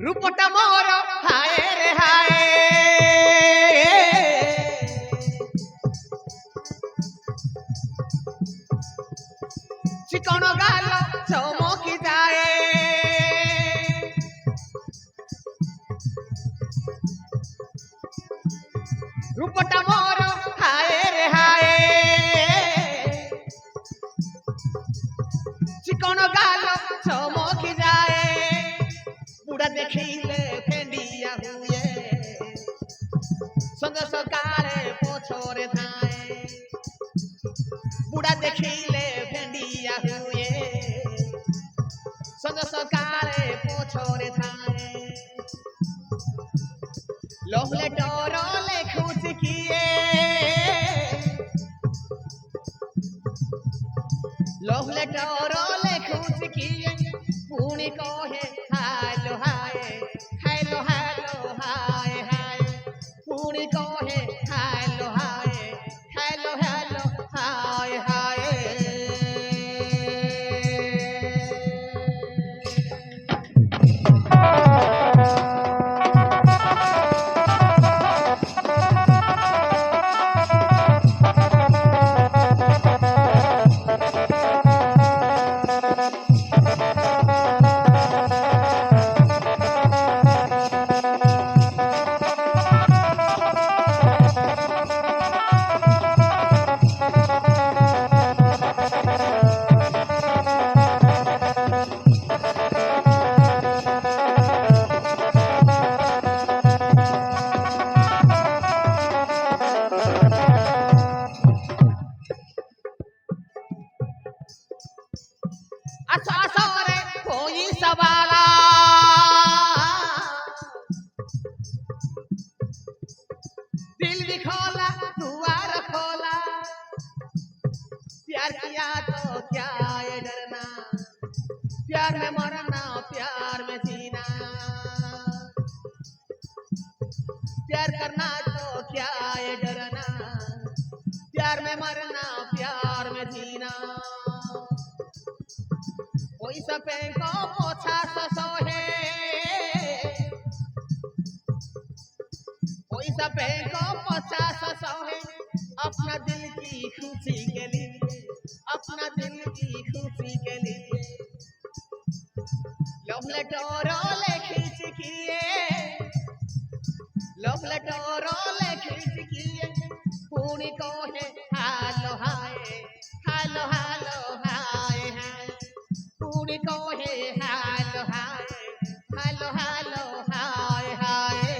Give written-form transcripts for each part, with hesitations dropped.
রূপটা মোর হায় রে হায় চিকন গাল চমকি যায় রূপটা মোর হায় রে হায় চিকন গাল চমকি যায় বুড়া দেখিলে ফেন্ডিয়া হুয়ে সঙ্গে সকালে পছরে ধায় বুড়া দেখিলে ফেন্ডিয়া হুয়ে সঙ্গে সকালে পছরে ধায় লহলে ডর লেখুছি কিয়ে লহলে ডর লেখুছি কিয়ে পুଣି কহে হালো হায় হালো হালো হায় হায় পুଣି কহে হালো হায় হালো হালো হায় হায় असरे कोई सवाला दिल भी खोला दुआर खोला प्यार किया तो क्या ये डरना प्यार में मरना प्यार में जीना प्यार करना तो क्या ये डरना प्यार में मरना प्यार में जीना कोई सपे को पोछा ससोहे कोई सपे को पोछा ससोहे अपना दिल की खुशी के लिए अपना दिल की खुशी के लिए लव लेटर खींच किए लव लेटर खींच किए पुणी को है हालो हाय हालो हालो हाय हाय पुणी को है हालो हाय हालो हालो हाय हाय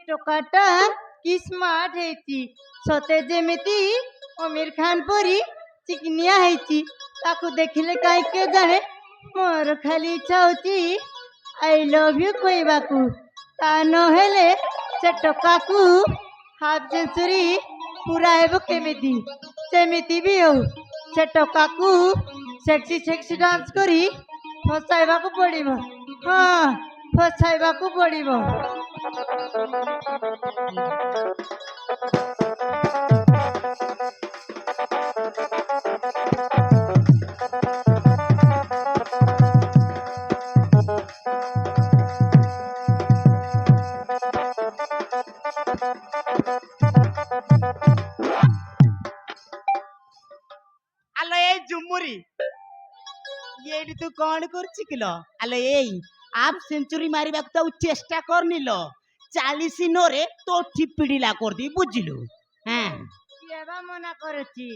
ଟୋକାଟା କି ସ୍ମାର୍ଟ ହେଇଛି ସତେ ଯେମିତି ଅମିର ଖାନ ପରି ଚିକିନିଆ ହେଇଛି ତାକୁ ଦେଖିଲେ କାହିଁ କେଜାଣେ ମୋର ଖାଲି ଇଚ୍ଛା ହଉଛି ଆଇ ଲଭ୍ ୟୁ କହିବାକୁ ତା ନହେଲେ ସେ ଟୋକାକୁ ହାଫ୍ ସେଞ୍ଚୁରୀ ପୁରା ହେବ କେମିତି ସେମିତି ବି ହଉ ସେ ଟୋକାକୁ ସେକ୍ସି ସେକ୍ସି ଡାନ୍ସ କରି ଫସାଇବାକୁ ପଡ଼ିବ ହଁ ଫସାଇବାକୁ ପଡ଼ିବ আলো এই জুমুরি এইটি তু কଣ করছি কিলো আলো এই হাফ সেঞ্চুরি মারিବାକୁ তো চেষ্টা করনিল 40 নোরে তো ঠিপিডিলা করদি বুঝিলু হ্যাঁ କିଏ ବା ମନା କରୁଛି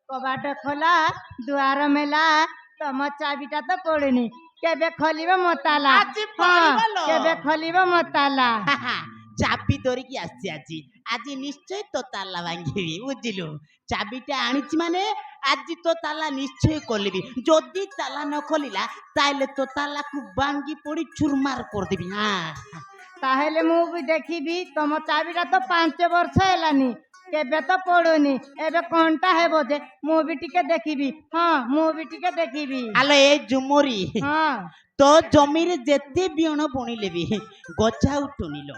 କବାଟ ଖୋଲା ଦୁଆର ମେଲା ତମ ଚାବିଟା ତ ପଡୁନି কেবে খলিব মতালা আজি পড়িবলো। কেবে খলিব মতালা চাবি ধরিকি আসছি আଜି নিশ্চয় তো তালা ভাঙিবি বুঝিলু চাবিটা আনিছি মানে আଜି তো তালা নিশ্চয় খোলিবি যদি তালা ন খোলিলা তাইলে তো তালাকু ভাঙ্গি পড়ি চুরমার করদিবি হ্যাঁ তাহলে মু বি দেখিবি তম চাবিটা তো 5 ବର୍ଷ ହେଲାନି কেবে তো পড়ুনি এবে কোনটা হেব যে মু বি টিকে দেখিবি হ্যাঁ মু বি টিকে দেখিবি আলো এই ঝুমুরি হ্যাঁ তো জমিরে যেতে বিয়ণ বুଣିলে ବି গজা উঠুনিল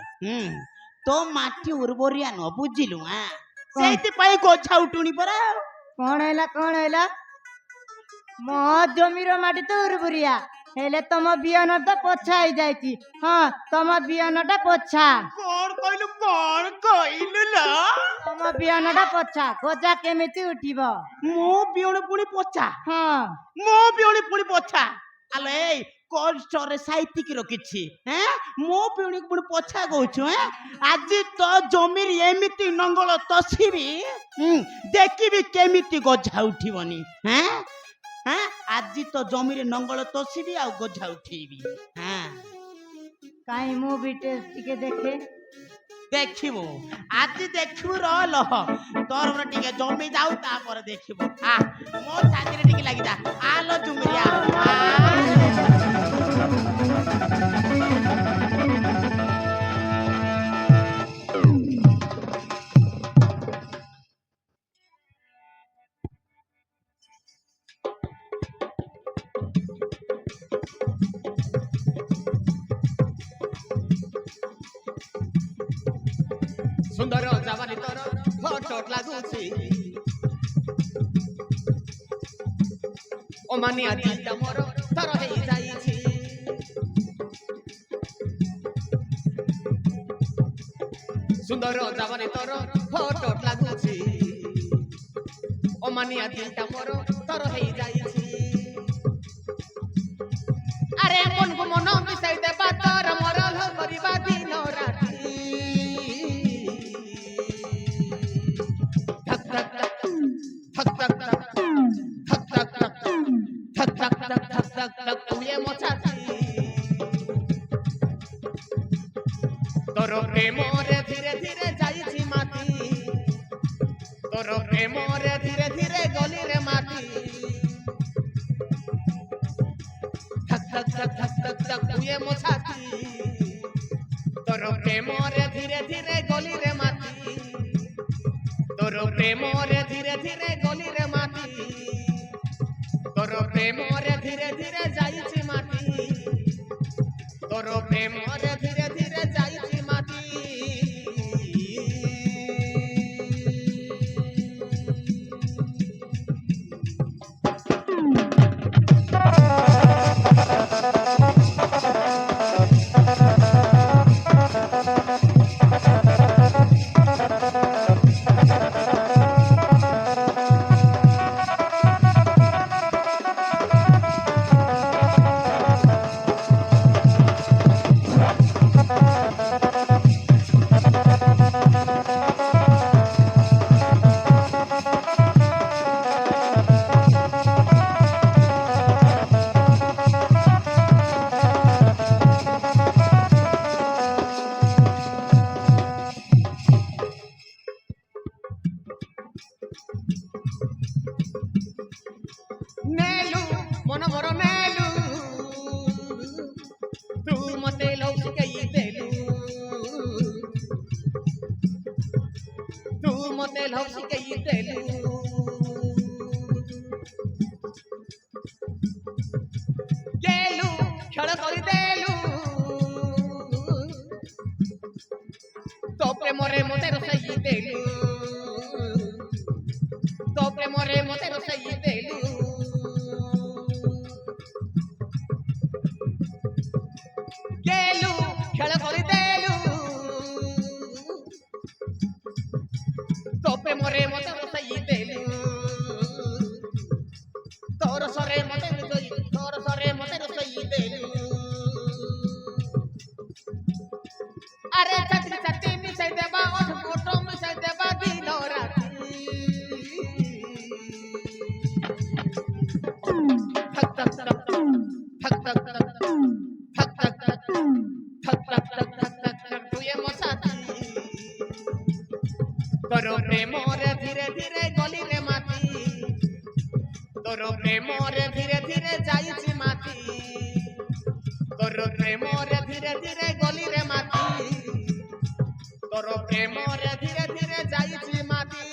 তো মাটি উর্বরিয়া ন বুঝিলু হ্যাঁ সেইଥିପାଇଁ গজା উঠୁନି ପରା কোন হেলা মো জমির মাটি তো উর্বরিয়া হেলে তম বিয়নটা পছা হই যাইছি হ্যাঁ তম বিয়নটা পছা କଣ କହିଲୁ ଲୋ তম বিয়নটা পছা গজা কেমিতি উঠিব ମୋ ବିଅଣ ପୁଣି ପୋଛା হ্যাঁ ମୋ ବିଅଣ ପୁଣି ପୋଛା ଆଲୋ ଏଇ କୋଲ୍ଡ ଷ୍ଟୋରରେ ସାଇତିକି ରଖିଛି ହେଁ ମୋ ବିଅଣକୁ ପୁଣି ପୋଛା କହୁଛୁ ହେଁ ଆଜି ତ ଜମିରେ ଏମିତି ନଙ୍ଗଳ ତସିବି ଦେଖିବି କେମିତି ଗଜା ଉଠିବନି ହେଁ ହେଁ ଆଜି ତ ଜମିରେ ନଙ୍ଗଳ ତସିବି ଆଉ ଗଜା ଉଠେଇବି ହେଁ কাই মু বি টিকে দেখে ଦେଖିବୁ ଆଜି ଦେଖିବୁ ରହ ତୋର ଟିକେ ଜମି ଯାଉ ତାପରେ ଦେଖିବୁ ମୋ ଛାତିରେ ଟିକେ ଲାଗିଯା ଆଲୋ ଚୁମିରିଆ ସୁନ୍ଦର ଯବାନୀ ତୋର ଫଟୋ ଲାଗୁଛି ଅମାନିଆ ଦିଲଟା ମୋର ତର ହେଇଯାଇଛି ସୁନ୍ଦର ଯବାନୀ ତୋର ଫଟୋ ଲାଗୁଛି ଅମାନିଆ ଦିଲଟା ମୋର ତର ହେଇଯାଇଛି ଆରେ ମନକୁ ମନ ମିଶାଇ ଦେବା ତୋର ମୋର କରିବା ଦିନ ରାତି তোর প্রেমরে ধীরে ধীরে যাইছি মাটি তোর প্রেমরে ধীরে ধীরে গলি রে মাটি ঠক ঠক ঠক ঠক ঠক ঠক তুয়ে মো ছাতি তোর প্রেমরে ধীরে ধীরে গলি রে মাটি তোর প্রেমরে ধীরে ধীরে গলি রে মাটি তোর প্রেমরে ধীরে ধীরে যাইছি মাটি তোর প্রেমরে ধীরে ধীরে যাইছি মাটি ঠক ঠক ঠক ঠক ঠক ঠক ঠক ঠক ঠক ঠক ঠক ঠক তুয়ে মো সাথী তোর প্রেমরে ধীরে ধীরে গলি রে মাটি তোর প্রেমরে ধীরে ধীরে যাইছি মাটি তোর প্রেমরে ধীরে ধীরে গলি রে মাটি তোর প্রেমরে ধীরে ধীরে যাইছি মাটি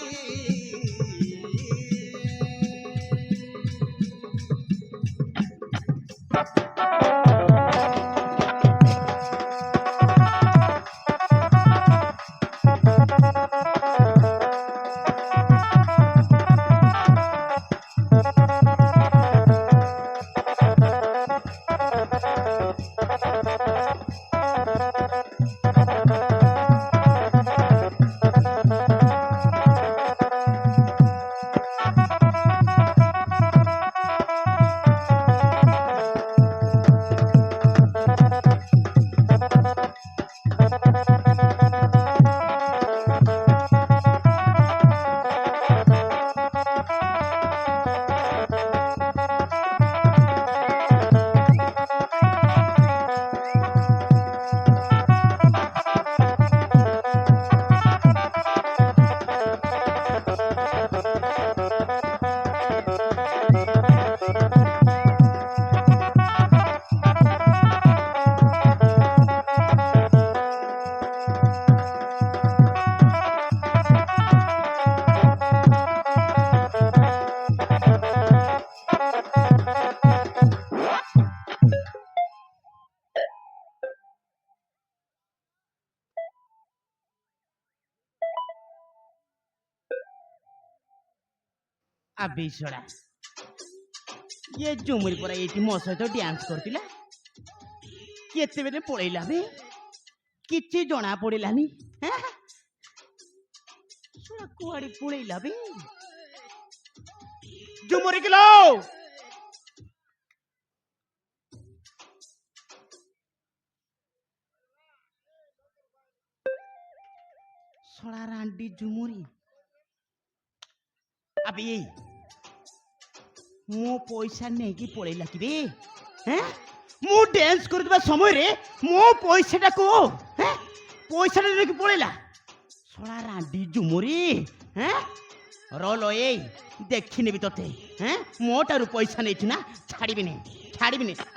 আবে ছড়া ইয়ে ঝুমুরি পরা এইটি ମୋ ସହିତ ଡ୍ୟାନ୍ସ କରିଥିଲା କେତେବେଳେ ପଳେଇଲା ବେ କିଛି ଜଣା ପଡ଼ିଲାନି ଶୁଣା କୁଆଡେ ପଳେଇଲା ବେ ଝୁମୁରି କିଲୋ ଶଳା ରାଣ୍ଡି ଝୁମୁରି আবে এই মো পয়সা নেকি পড়েলা কি রে হ্যাঁ মু ড্যান্স করুবা সময় মো পয়সাটা কো হ্যাঁ পয়সাটা নেকি পড়েলা সড়া রান্ডি ঝুমুরি হ্যাঁ রলো এই দেখি নেবি তোতে হ্যাঁ মোটারু পয়সা নেইছু না ছাড়িবিনি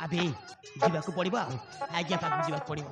আবে ଯିବାକୁ ପଡ଼ିବ ଆଉ ଆଜ୍ଞା ପାଖକୁ ଯିବାକୁ ପଡ଼ିବ